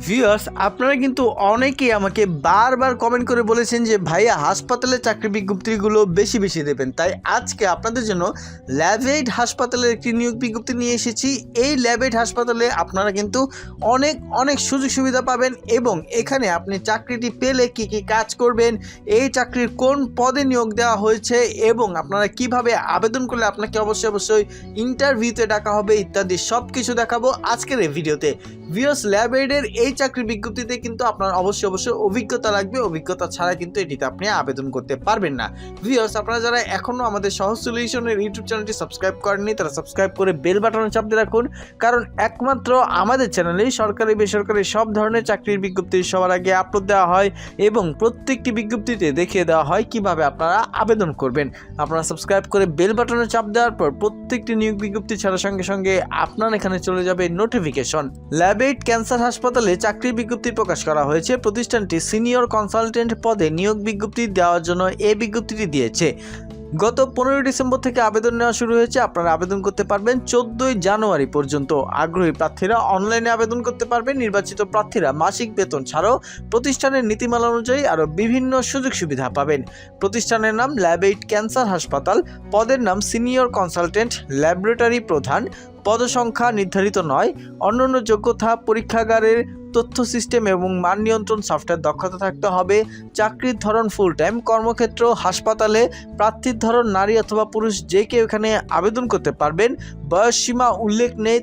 Viewers, আপনারা কিন্তু অনেকেই আমাকে বারবার কমেন্ট করে বলেছেন যে ভাইয়া হাসপাতালে চাকরি বিজ্ঞপ্তিগুলো বেশি বেশি দেবেন। তাই আজকে আপনাদের জন্য ল্যাবএইড হাসপাতালের একটি নিয়োগ বিজ্ঞপ্তি নিয়ে এসেছি। এই ল্যাবএইড হাসপাতালে আপনারা কিন্তু অনেক সুযোগ সুবিধা পাবেন এবং এখানে আপনি চাকরিটি পেলে কি কি কাজ করবেন, এই চাকরির কোন পদে নিয়োগ দেওয়া হয়েছে এবং আপনারা কিভাবে আবেদন করলে আপনাকে অবশ্যই ইন্টারভিউতে ডাকা হবে ইত্যাদি সব কিছু দেখাবো আজকের এই ভিডিওতে। ভিউয়ার্স, ল্যাবএইডের এই চাকরি বিজ্ঞপ্তিতে কিন্তু আপনার অবশ্যই অভিজ্ঞতা লাগবে। অভিজ্ঞতা ছাড়া কিন্তু এটিতে আপনি আবেদন করতে পারবেন না। ভিউয়ার্স, আপনারা যারা এখনও আমাদের সহজ সলিউশনের ইউটিউব চ্যানেলটি সাবস্ক্রাইব করেননি তারা সাবস্ক্রাইব করে বেল বাটনে চাপ দিয়ে রাখুন, কারণ একমাত্র আমাদের চ্যানেলেই সরকারি বেসরকারি সব ধরনের চাকরির বিজ্ঞপ্তি সবার আগে আপলোড দেওয়া হয় এবং প্রত্যেকটি বিজ্ঞপ্তিতে দেখিয়ে দেওয়া হয় কিভাবে আপনারা আবেদন করবেন। আপনারা সাবস্ক্রাইব করে বেল বাটনে চাপ দেওয়ার পর প্রত্যেকটি নিয়োগ বিজ্ঞপ্তি ছাড়ার সঙ্গে আপনার এখানে চলে যাবে নোটিফিকেশন। ল্যাবএইড ক্যান্সার হাসপাতালে চাকরির বিজ্ঞপ্তি প্রকাশ করা হয়েছে। প্রতিষ্ঠানটি সিনিয়র কনসালটেন্ট পদে নিয়োগ বিজ্ঞপ্তি দেওয়ার জন্য এই বিজ্ঞপ্তিটি দিয়েছে। গত 15 ডিসেম্বর থেকে আবেদন নেওয়া শুরু হয়েছে। আপনারা আবেদন করতে পারবেন 14 জানুয়ারি পর্যন্ত। আগ্রহী প্রার্থীরা অনলাইনে আবেদন করতে পারবেন। নির্বাচিত প্রার্থীরা মাসিক বেতন ছাড়াও প্রতিষ্ঠানের নীতিমালা অনুযায়ী আরও বিভিন্ন সুযোগ সুবিধা পাবেন। প্রতিষ্ঠানের নাম ল্যাবএইড ক্যান্সার হাসপাতাল, পদের নাম সিনিয়র কনসালটেন্ট ল্যাবরেটরি প্রধান, পদসংখ্যা নির্ধারিত নয়। অন্যান্য যোগ্যতা পরীক্ষাগারের তথ্য সিস্টেম এবং মান নিয়ন্ত্রণ সফটওয়্যার দক্ষতা থাকতে হবে। চাকরির ধরন ফুল টাইম। কর্মক্ষেত্র হাসপাতালে। প্রার্থীর ধরন নারী অথবা পুরুষ যে কেউ এখানে আবেদন করতে পারবেন। বয়সসীমা উল্লেখ নেই,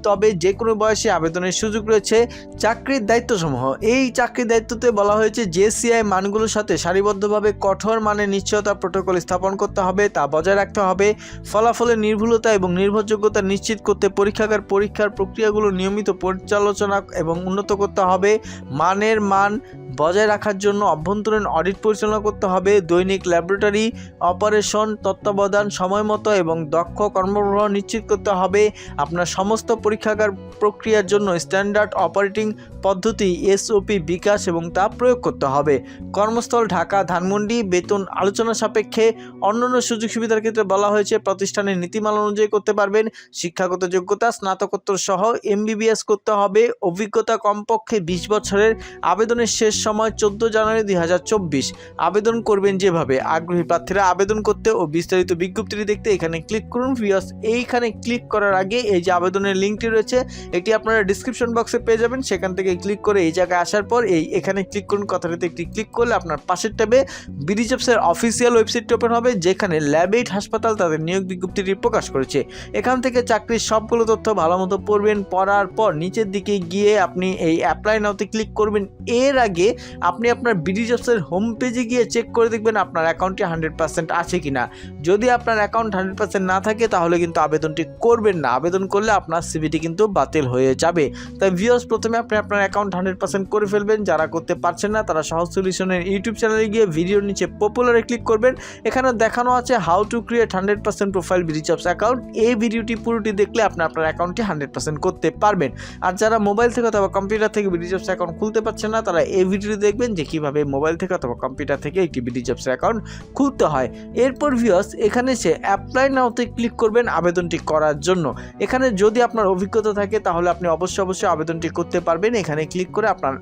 তবে যে কোনো বয়সে আবেদনের সুযোগ রয়েছে। চাকরির দায়িত্বসমূহ। এই চাকরির দায়িত্বতে বলা হয়েছে JCI মানগুলোর সাথে সারিবদ্ধভাবে কঠোর মানের নিশ্চয়তা প্রোটোকল স্থাপন করতে হবে, তা বজায় রাখতে হবে। ফলাফলের নির্ভুলতা এবং নির্ভরযোগ্যতা নিশ্চিত করতে পরীক্ষাগার পরীক্ষার প্রক্রিয়াগুলো নিয়মিত পর্যালোচনা এবং উন্নত করতে হবে। মানের মান বজায় রাখার জন্য অভ্যন্তরীণ অডিট পরিচালনা করতে হবে। দৈনিক ল্যাবরেটরি অপারেশন তত্ত্বাবধান সময়মতো এবং দক্ষ কর্মপ্রবাহ নিশ্চিত করতে হবে। আপনার সমস্ত পরীক্ষাগার প্রক্রিয়ার জন্য স্ট্যান্ডার্ড অপারেটিং পদ্ধতি SOP বিকাশ এবং তা প্রয়োগ করতে হবে। কর্মস্থল ঢাকা ধানমন্ডি। বেতন আলোচনা সাপেক্ষে। অন্যান্য সুযোগ সুবিধার ক্ষেত্রে বলা হয়েছে প্রতিষ্ঠানের নীতিমালা অনুযায়ী করতে পারবেন। শিক্ষাগত যোগ্যতা স্নাতকোত্তর সহ MBBS করতে হবে। অভিজ্ঞতা কমপক্ষে 20 বছরের। আবেদনের শেষ সময় 14 জানুয়ারি 2024। আবেদন করবেন যেভাবে। আগ্রহী প্রার্থীরা আবেদন করতে ও বিস্তারিত বিজ্ঞপ্তিটি দেখতে এখানে ক্লিক করুন। ভিউয়ার্স, এইখানে ক্লিক করার আগে এই যে আবেদনের লিঙ্কটি রয়েছে এটি আপনারা ডিসক্রিপশন বক্সে পেয়ে যাবেন। সেখান থেকে ক্লিক করে এই জায়গায় আসার পর এখানে ক্লিক করুন। কথাটিতে একটি ক্লিক করলে আপনার পাশের ট্যাবে BDJobs-এর অফিসিয়াল ওয়েবসাইটটি ওপেন হবে, যেখানে ল্যাবএইড হাসপাতাল তাদের নিয়োগ বিজ্ঞপ্তিটি প্রকাশ করেছে। এখান থেকে চাকরির সবগুলো তথ্য ভালো মতো পড়বেন। পড়ার পর নিচের দিকে গিয়ে আপনি এই অ্যাপ্লাই নাওতে ক্লিক করবেন। এর আগে আপনি আপনার BDJobs-এর হোম পেজে গিয়ে চেক করে দেখবেন আপনার অ্যাকাউন্টটি 100% আছে কিনা। যদি আপনার অ্যাকাউন্ট 100% না থাকে তাহলে কিন্তু আবেদনটি করবেন না। আবেদন করলে আপনার সিভিটি কিন্তু বাতিল হয়ে যাবে। তাই ভিউয়ার্স, প্রথমে আপনি আপনার অ্যাকাউন্ট 100% করে ফেলবেন। যারা করতে পারছেন না তারা সহজ সলিউশনের ইউটিউব চ্যানেলে গিয়ে ভিডিওর নিচে পপুলারে ক্লিক করবেন। এখানে দেখানো আছে how to create 100% profile BDJobs account. এই ভিডিওটি পুরোটি দেখলে আপনি আপনার অ্যাকাউন্টটি 100% করতে পারবেন। আর যারা মোবাইল থেকে অথবা কম্পিউটার থেকে BDJobs অ্যাকাউন্ট খুলতে পারছেন না তারা এই ভিডিওটি দেখবেন যে কীভাবে মোবাইল থেকে অথবা কম্পিউটার থেকে একটি BDJobs অ্যাকাউন্ট খুলতে হয়। এরপর ভিউয়ার্স, এখানে সে অ্যাপ্লাই নাওতে ক্লিক করবেন আবেদনটি করার জন্য। এখানে যদি আপনার অভিজ্ঞতা থাকে তাহলে আপনি অবশ্যই আবেদনটি করতে পারবেন। এখানে ক্লিক করে আপনার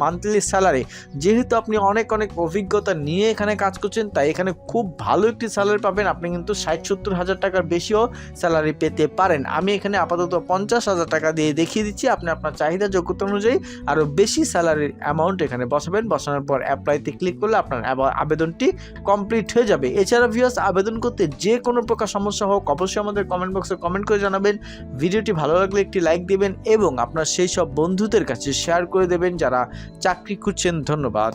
মান্থলি স্যালারি, যেহেতু আপনি অনেক অভিজ্ঞতা নিয়ে এখানে কাজ করছেন তাই এখানে খুব ভালো একটি স্যালারি পাবেন। আপনি কিন্তু 60-70 হাজার টাকার বেশিও স্যালারি পেতে পারেন। আমি এখানে আপাতত 50,000 টাকা দিয়ে দেখিয়ে দিচ্ছি। আপনি আপনার চাহিদা যোগ্যতা অনুযায়ী আরও বেশি স্যালারির অ্যামাউন্ট এখানে বসাবেন। বসানোর পর অ্যাপ্লাইতে ক্লিক করলে আপনার আবেদনটি কমপ্লিট হয়ে যাবে। এছাড়া ভিউয়ার্স, আবেদন করতে যে কোনো প্রকার সমস্যা হোক অবশ্যই আমাদের কমেন্ট বক্সে কমেন্ট করে জানাবেন। ভিডিওটি ভালো লাগলে একটি লাইক দিবেন এবং আপনার সেই সব বন্ধুদের কাছে শেয়ার করে দেবেন যারা চাকরি খুঁজছেন। ধন্যবাদ।